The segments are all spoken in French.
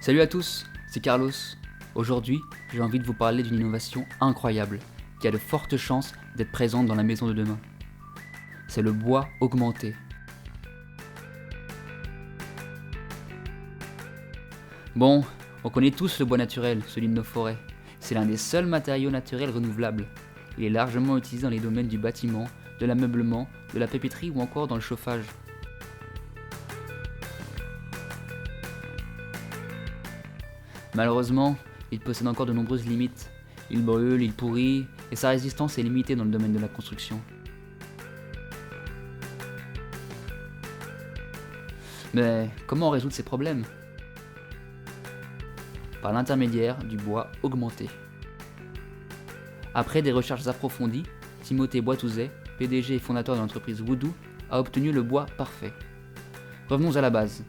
Salut à tous, c'est Carlos. Aujourd'hui, j'ai envie de vous parler d'une innovation incroyable qui a de fortes chances d'être présente dans la maison de demain. C'est le bois augmenté. Bon, on connaît tous le bois naturel, celui de nos forêts. C'est l'un des seuls matériaux naturels renouvelables. Il est largement utilisé dans les domaines du bâtiment, de l'ameublement, de la papeterie ou encore dans le chauffage. Malheureusement, il possède encore de nombreuses limites. Il brûle, il pourrit, et sa résistance est limitée dans le domaine de la construction. Mais comment résoudre ces problèmes ? Par l'intermédiaire du bois augmenté. Après des recherches approfondies, Timothée Boitouzet, PDG et fondateur de l'entreprise Woodoo, a obtenu le bois parfait. Revenons à la base.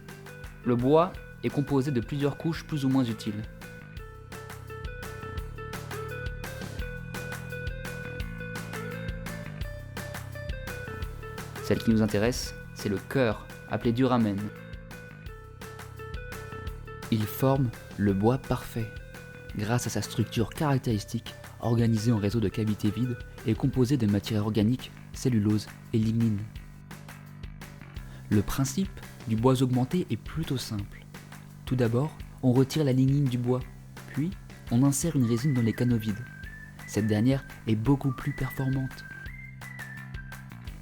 Le bois est composé de plusieurs couches plus ou moins utiles. Celle qui nous intéresse, c'est le cœur, appelé duramen. Il forme le bois parfait, grâce à sa structure caractéristique, organisée en réseau de cavités vides et composée de matières organiques, cellulose et lignine. Le principe du bois augmenté est plutôt simple. Tout d'abord, on retire la lignine du bois, puis on insère une résine dans les canaux vides. Cette dernière est beaucoup plus performante.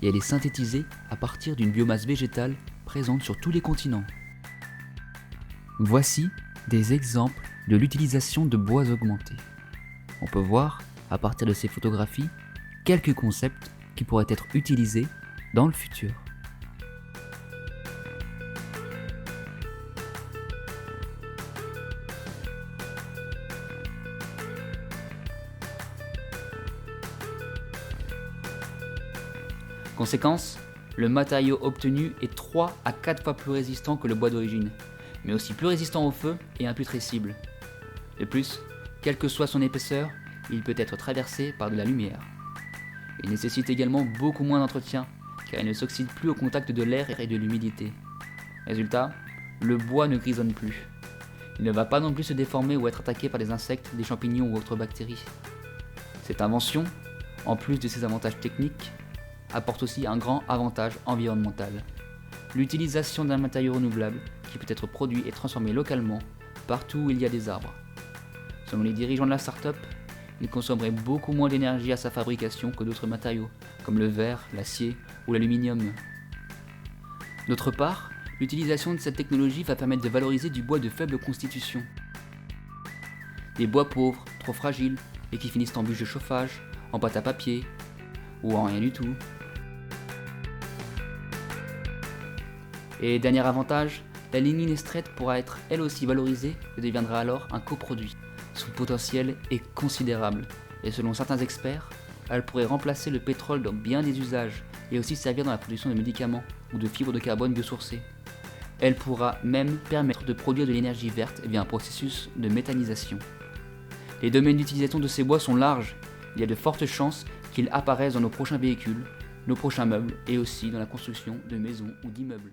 Et elle est synthétisée à partir d'une biomasse végétale présente sur tous les continents. Voici des exemples de l'utilisation de bois augmentés. On peut voir, à partir de ces photographies, quelques concepts qui pourraient être utilisés dans le futur. Conséquence, le matériau obtenu est 3 à 4 fois plus résistant que le bois d'origine, mais aussi plus résistant au feu et imputrescible. De plus, quelle que soit son épaisseur, il peut être traversé par de la lumière. Il nécessite également beaucoup moins d'entretien, car il ne s'oxyde plus au contact de l'air et de l'humidité. Résultat, le bois ne grisonne plus. Il ne va pas non plus se déformer ou être attaqué par des insectes, des champignons ou autres bactéries. Cette invention, en plus de ses avantages techniques, apporte aussi un grand avantage environnemental. L'utilisation d'un matériau renouvelable qui peut être produit et transformé localement partout où il y a des arbres. Selon les dirigeants de la start-up, il consommerait beaucoup moins d'énergie à sa fabrication que d'autres matériaux, comme le verre, l'acier ou l'aluminium. D'autre part, l'utilisation de cette technologie va permettre de valoriser du bois de faible constitution. Des bois pauvres, trop fragiles, et qui finissent en bûche de chauffage, en pâte à papier, ou en rien du tout. Et dernier avantage, la lignine extraite pourra être elle aussi valorisée et deviendra alors un coproduit. Son potentiel est considérable et selon certains experts, elle pourrait remplacer le pétrole dans bien des usages et aussi servir dans la production de médicaments ou de fibres de carbone biosourcées. Elle pourra même permettre de produire de l'énergie verte via un processus de méthanisation. Les domaines d'utilisation de ces bois sont larges, il y a de fortes chances qu'ils apparaissent dans nos prochains véhicules, nos prochains meubles et aussi dans la construction de maisons ou d'immeubles.